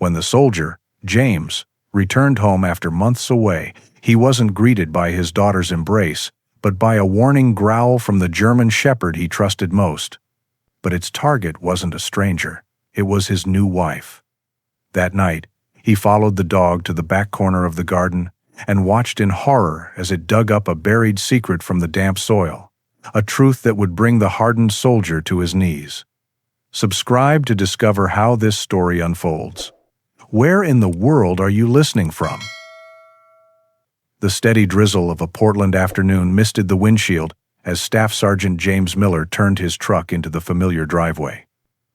When the soldier, James, returned home after months away, he wasn't greeted by his daughter's embrace, but by a warning growl from the German shepherd he trusted most. But its target wasn't a stranger. It was his new wife. That night, he followed the dog to the back corner of the garden and watched in horror as it dug up a buried secret from the damp soil, a truth that would bring the hardened soldier to his knees. Subscribe to discover how this story unfolds. Where in the world are you listening from? The steady drizzle of a Portland afternoon misted the windshield as Staff Sergeant James Miller turned his truck into the familiar driveway.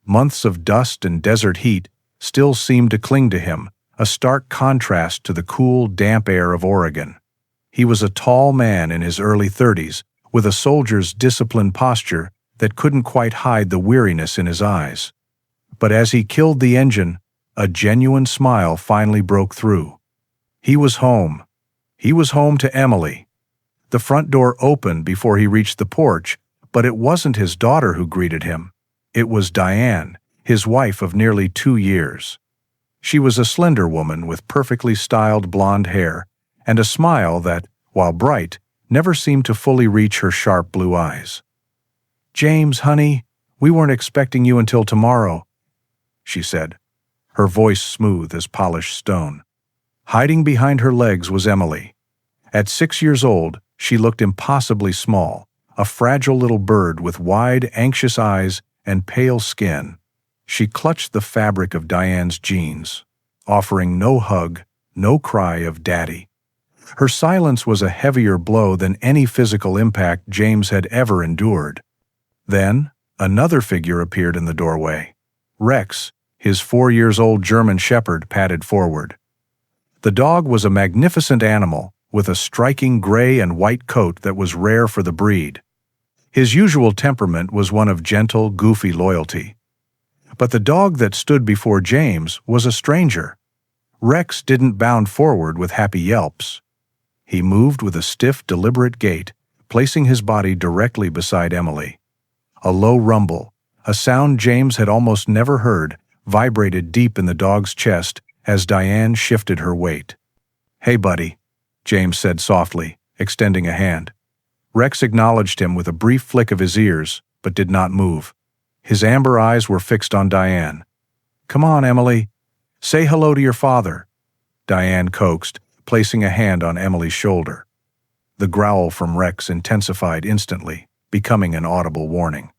Months of dust and desert heat still seemed to cling to him, a stark contrast to the cool, damp air of Oregon. He was a tall man in his early 30s, with a soldier's disciplined posture that couldn't quite hide the weariness in his eyes. But as he killed the engine, a genuine smile finally broke through. He was home. He was home to Emily. The front door opened before he reached the porch, but it wasn't his daughter who greeted him. It was Diane, his wife of nearly 2 years. She was a slender woman with perfectly styled blonde hair and a smile that, while bright, never seemed to fully reach her sharp blue eyes. "James, honey, we weren't expecting you until tomorrow," she said, her voice smooth as polished stone. Hiding behind her legs was Emily. At 6 years old, she looked impossibly small, a fragile little bird with wide, anxious eyes and pale skin. She clutched the fabric of Diane's jeans, offering no hug, no cry of "Daddy." Her silence was a heavier blow than any physical impact James had ever endured. Then, another figure appeared in the doorway. Rex, his 4-year-old German shepherd, padded forward. The dog was a magnificent animal, with a striking gray and white coat that was rare for the breed. His usual temperament was one of gentle, goofy loyalty. But the dog that stood before James was a stranger. Rex didn't bound forward with happy yelps. He moved with a stiff, deliberate gait, placing his body directly beside Emily. A low rumble, a sound James had almost never heard, vibrated deep in the dog's chest as Diane shifted her weight. "Hey, buddy," James said softly, extending a hand. Rex acknowledged him with a brief flick of his ears, but did not move. His amber eyes were fixed on Diane. "Come on, Emily. Say hello to your father," Diane coaxed, placing a hand on Emily's shoulder. The growl from Rex intensified instantly, becoming an audible warning.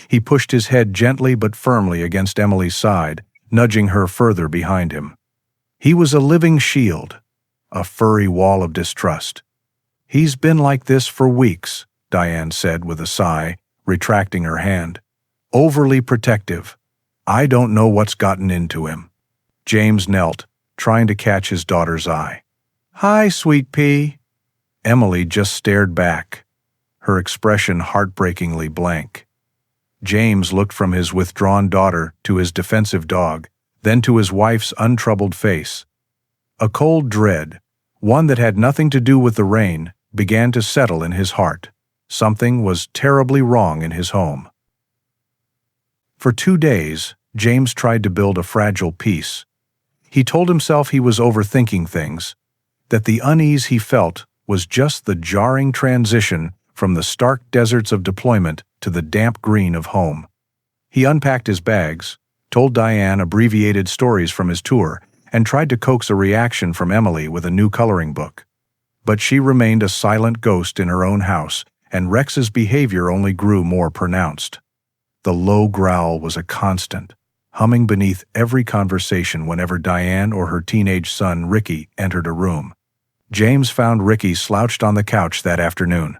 He pushed his head gently but firmly against Emily's side, nudging her further behind him. He was a living shield, a furry wall of distrust. "He's been like this for weeks," Diane said with a sigh, retracting her hand. "Overly protective. I don't know what's gotten into him." James knelt, trying to catch his daughter's eye. "Hi, sweet pea." Emily just stared back, her expression heartbreakingly blank. James looked from his withdrawn daughter to his defensive dog, then to his wife's untroubled face. A cold dread, one that had nothing to do with the rain, began to settle in his heart. Something was terribly wrong in his home. For 2 days, James tried to build a fragile peace. He told himself he was overthinking things, that the unease he felt was just the jarring transition from the stark deserts of deployment to the damp green of home. He unpacked his bags, told Diane abbreviated stories from his tour, and tried to coax a reaction from Emily with a new coloring book. But she remained a silent ghost in her own house, and Rex's behavior only grew more pronounced. The low growl was a constant, humming beneath every conversation whenever Diane or her teenage son Ricky entered a room. James found Ricky slouched on the couch that afternoon.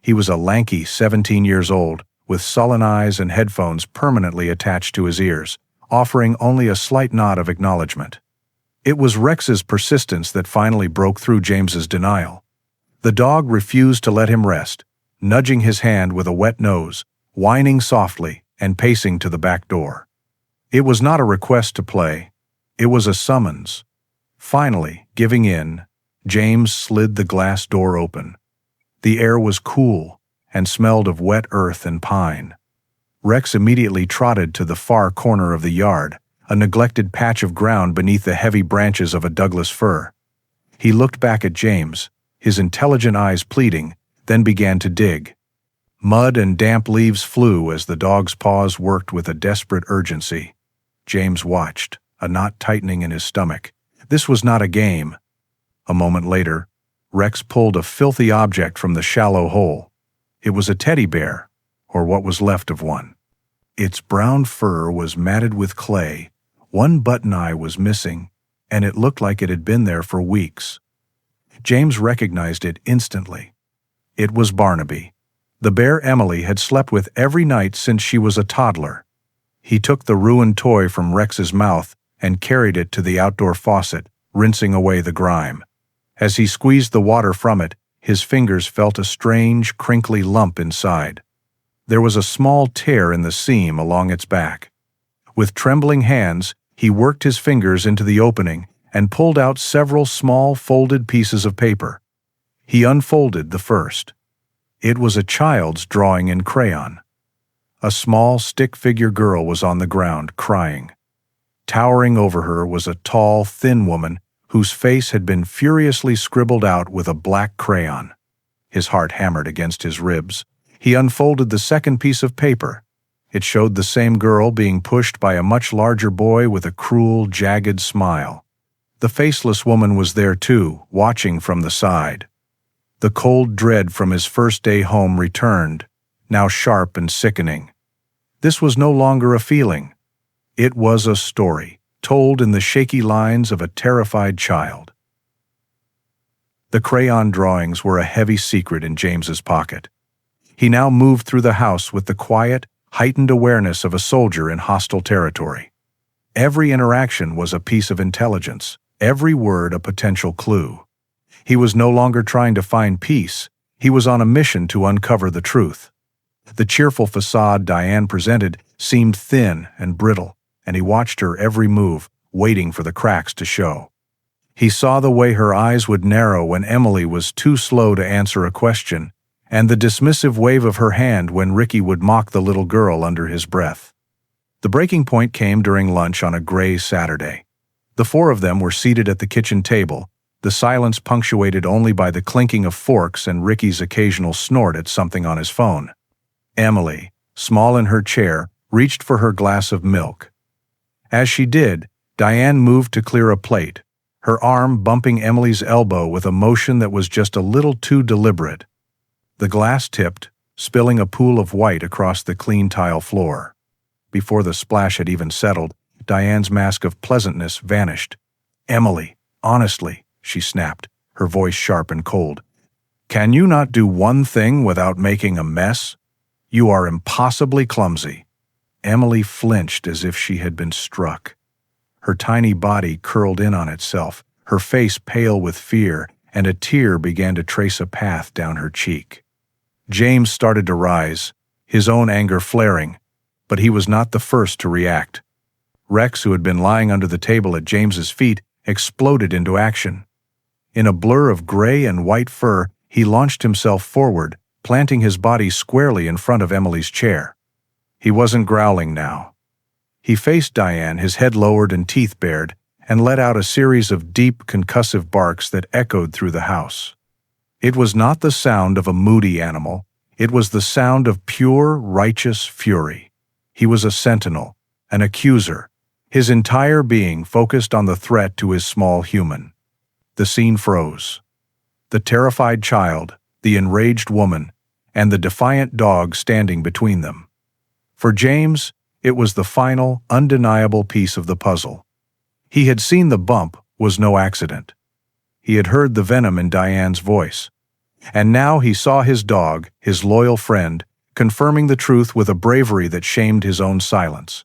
He was a lanky 17 years old, with sullen eyes and headphones permanently attached to his ears, offering only a slight nod of acknowledgement. It was Rex's persistence that finally broke through James's denial. The dog refused to let him rest, nudging his hand with a wet nose, whining softly, and pacing to the back door. It was not a request to play. It was a summons. Finally, giving in, James slid the glass door open. The air was cool and smelled of wet earth and pine. Rex immediately trotted to the far corner of the yard, a neglected patch of ground beneath the heavy branches of a Douglas fir. He looked back at James, his intelligent eyes pleading, then began to dig. Mud and damp leaves flew as the dog's paws worked with a desperate urgency. James watched, a knot tightening in his stomach. This was not a game. A moment later, Rex pulled a filthy object from the shallow hole. It was a teddy bear, or what was left of one. Its brown fur was matted with clay, one button eye was missing, and it looked like it had been there for weeks. James recognized it instantly. It was Barnaby, the bear Emily had slept with every night since she was a toddler. He took the ruined toy from Rex's mouth and carried it to the outdoor faucet, rinsing away the grime. As he squeezed the water from it, his fingers felt a strange, crinkly lump inside. There was a small tear in the seam along its back. With trembling hands, he worked his fingers into the opening and pulled out several small folded pieces of paper. He unfolded the first. It was a child's drawing in crayon. A small stick-figure girl was on the ground, crying. Towering over her was a tall, thin woman whose face had been furiously scribbled out with a black crayon. His heart hammered against his ribs. He unfolded the second piece of paper. It showed the same girl being pushed by a much larger boy with a cruel, jagged smile. The faceless woman was there too, watching from the side. The cold dread from his first day home returned, now sharp and sickening. This was no longer a feeling. It was a story, told in the shaky lines of a terrified child. The crayon drawings were a heavy secret in James's pocket. He now moved through the house with the quiet, heightened awareness of a soldier in hostile territory. Every interaction was a piece of intelligence, every word a potential clue. He was no longer trying to find peace, he was on a mission to uncover the truth. The cheerful facade Diane presented seemed thin and brittle, and he watched her every move, waiting for the cracks to show. He saw the way her eyes would narrow when Emily was too slow to answer a question, and the dismissive wave of her hand when Ricky would mock the little girl under his breath. The breaking point came during lunch on a gray Saturday. The four of them were seated at the kitchen table, the silence punctuated only by the clinking of forks and Ricky's occasional snort at something on his phone. Emily, small in her chair, reached for her glass of milk. As she did, Diane moved to clear a plate, her arm bumping Emily's elbow with a motion that was just a little too deliberate. The glass tipped, spilling a pool of white across the clean tile floor. Before the splash had even settled, Diane's mask of pleasantness vanished. "Emily, honestly," she snapped, her voice sharp and cold. "Can you not do one thing without making a mess? You are impossibly clumsy." Emily flinched as if she had been struck. Her tiny body curled in on itself, her face pale with fear, and a tear began to trace a path down her cheek. James started to rise, his own anger flaring, but he was not the first to react. Rex, who had been lying under the table at James's feet, exploded into action. In a blur of gray and white fur, he launched himself forward, planting his body squarely in front of Emily's chair. He wasn't growling now. He faced Diane, his head lowered and teeth bared, and let out a series of deep, concussive barks that echoed through the house. It was not the sound of a moody animal. It was the sound of pure, righteous fury. He was a sentinel, an accuser, his entire being focused on the threat to his small human. The scene froze. The terrified child, the enraged woman, and the defiant dog standing between them. For James, it was the final, undeniable piece of the puzzle. He had seen the bump was no accident. He had heard the venom in Diane's voice. And now he saw his dog, his loyal friend, confirming the truth with a bravery that shamed his own silence.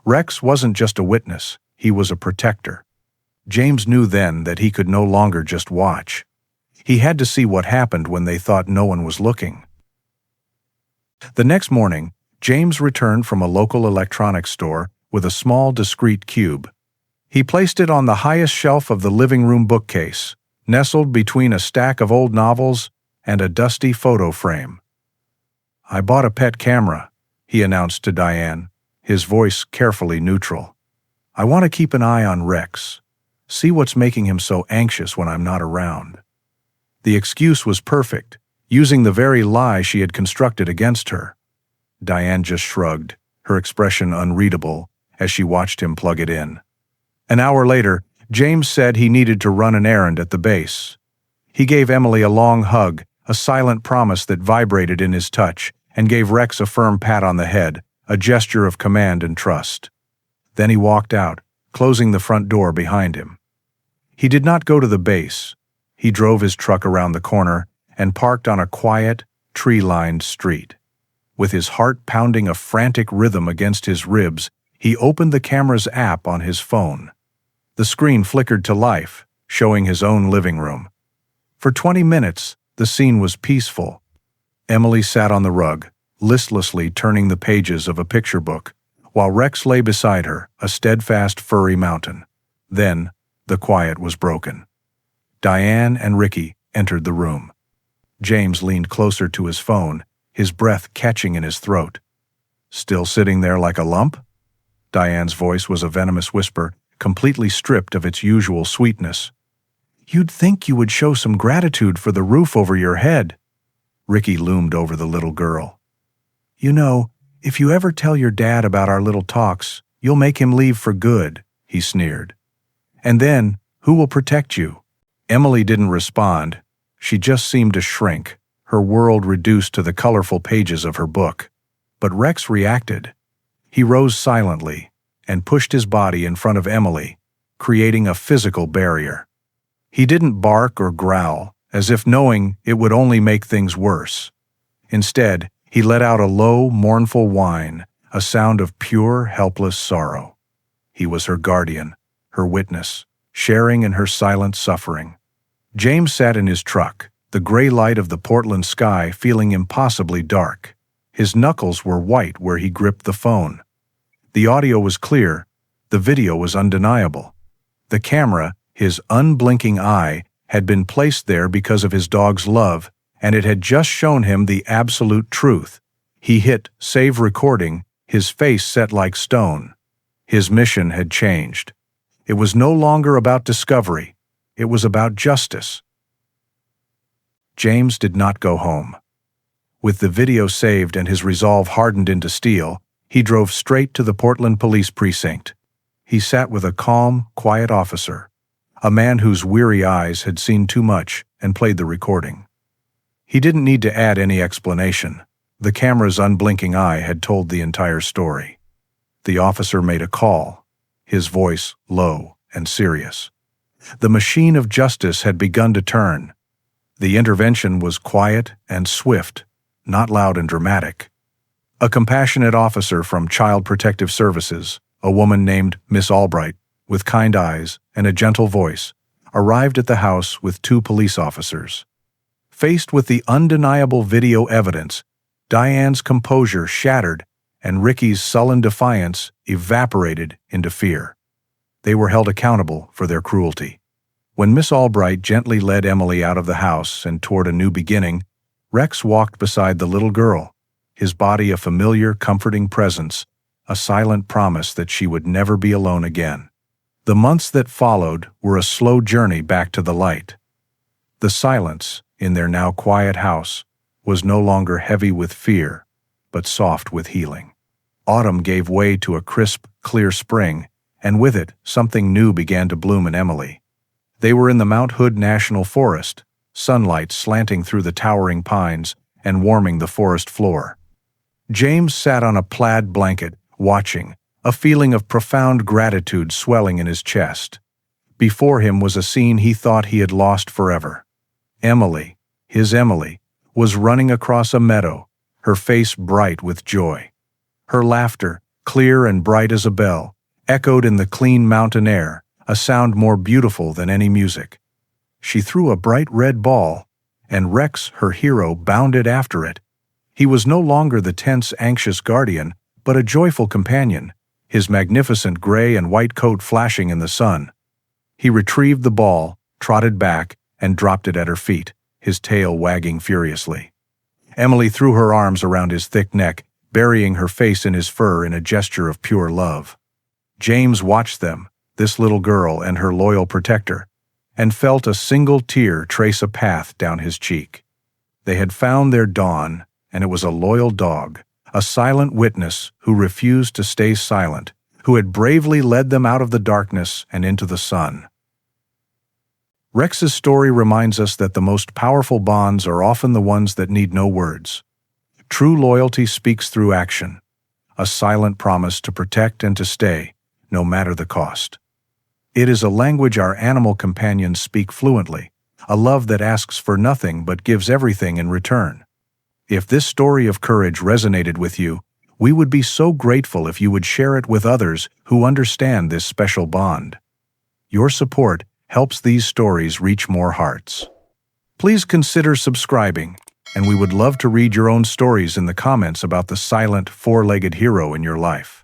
Rex wasn't just a witness, he was a protector. James knew then that he could no longer just watch. He had to see what happened when they thought no one was looking. The next morning, James returned from a local electronics store with a small, discreet cube. He placed it on the highest shelf of the living room bookcase, nestled between a stack of old novels and a dusty photo frame. "I bought a pet camera," he announced to Diane, his voice carefully neutral. I want to keep an eye on Rex. See what's making him so anxious when I'm not around." The excuse was perfect, using the very lie she had constructed against her. Diane just shrugged, her expression unreadable, as she watched him plug it in. An hour later, James said he needed to run an errand at the base. He gave Emily a long hug, a silent promise that vibrated in his touch, and gave Rex a firm pat on the head, a gesture of command and trust. Then he walked out, closing the front door behind him. He did not go to the base. He drove his truck around the corner and parked on a quiet, tree-lined street. With his heart pounding a frantic rhythm against his ribs, he opened the camera's app on his phone. The screen flickered to life, showing his own living room. For 20 minutes, the scene was peaceful. Emily sat on the rug, listlessly turning the pages of a picture book, while Rex lay beside her, a steadfast, furry mountain. Then, the quiet was broken. Diane and Ricky entered the room. James leaned closer to his phone, his breath catching in his throat. "Still sitting there like a lump?" Diane's voice was a venomous whisper, completely stripped of its usual sweetness. "You'd think you would show some gratitude for the roof over your head." Ricky loomed over the little girl. "You know, if you ever tell your dad about our little talks, you'll make him leave for good," he sneered. "And then, who will protect you?" Emily didn't respond. She just seemed to shrink, her world reduced to the colorful pages of her book. But Rex reacted. He rose silently and pushed his body in front of Emily, creating a physical barrier. He didn't bark or growl, as if knowing it would only make things worse. Instead, he let out a low, mournful whine, a sound of pure, helpless sorrow. He was her guardian, her witness, sharing in her silent suffering. James sat in his truck, the gray light of the Portland sky feeling impossibly dark. His knuckles were white where he gripped the phone. The audio was clear, the video was undeniable. The camera, his unblinking eye, had been placed there because of his dog's love, and it had just shown him the absolute truth. He hit save recording, his face set like stone. His mission had changed. It was no longer about discovery. It was about justice. James did not go home. With the video saved and his resolve hardened into steel, he drove straight to the Portland Police Precinct. He sat with a calm, quiet officer, a man whose weary eyes had seen too much, and played the recording. He didn't need to add any explanation. The camera's unblinking eye had told the entire story. The officer made a call, his voice low and serious. The machine of justice had begun to turn. The intervention was quiet and swift, not loud and dramatic. A compassionate officer from Child Protective Services, a woman named Miss Albright, with kind eyes and a gentle voice, arrived at the house with 2 police officers. Faced with the undeniable video evidence, Diane's composure shattered and Ricky's sullen defiance evaporated into fear. They were held accountable for their cruelty. When Miss Albright gently led Emily out of the house and toward a new beginning, Rex walked beside the little girl, his body a familiar, comforting presence, a silent promise that she would never be alone again. The months that followed were a slow journey back to the light. The silence, in their now quiet house, was no longer heavy with fear, but soft with healing. Autumn gave way to a crisp, clear spring, and with it, something new began to bloom in Emily. They were in the Mount Hood National Forest, sunlight slanting through the towering pines and warming the forest floor. James sat on a plaid blanket, watching, a feeling of profound gratitude swelling in his chest. Before him was a scene he thought he had lost forever. Emily, his Emily, was running across a meadow, her face bright with joy. Her laughter, clear and bright as a bell, echoed in the clean mountain air, a sound more beautiful than any music. She threw a bright red ball, and Rex, her hero, bounded after it. He was no longer the tense, anxious guardian, but a joyful companion, his magnificent gray and white coat flashing in the sun. He retrieved the ball, trotted back, and dropped it at her feet, his tail wagging furiously. Emily threw her arms around his thick neck, burying her face in his fur in a gesture of pure love. James watched them, this little girl and her loyal protector, and felt a single tear trace a path down his cheek. They had found their Dawn, and it was a loyal dog, a silent witness who refused to stay silent, who had bravely led them out of the darkness and into the sun. Rex's story reminds us that the most powerful bonds are often the ones that need no words. True loyalty speaks through action, a silent promise to protect and to stay, no matter the cost. It is a language our animal companions speak fluently, a love that asks for nothing but gives everything in return. If this story of courage resonated with you, we would be so grateful if you would share it with others who understand this special bond. Your support helps these stories reach more hearts. Please consider subscribing, and we would love to read your own stories in the comments about the silent, four-legged hero in your life.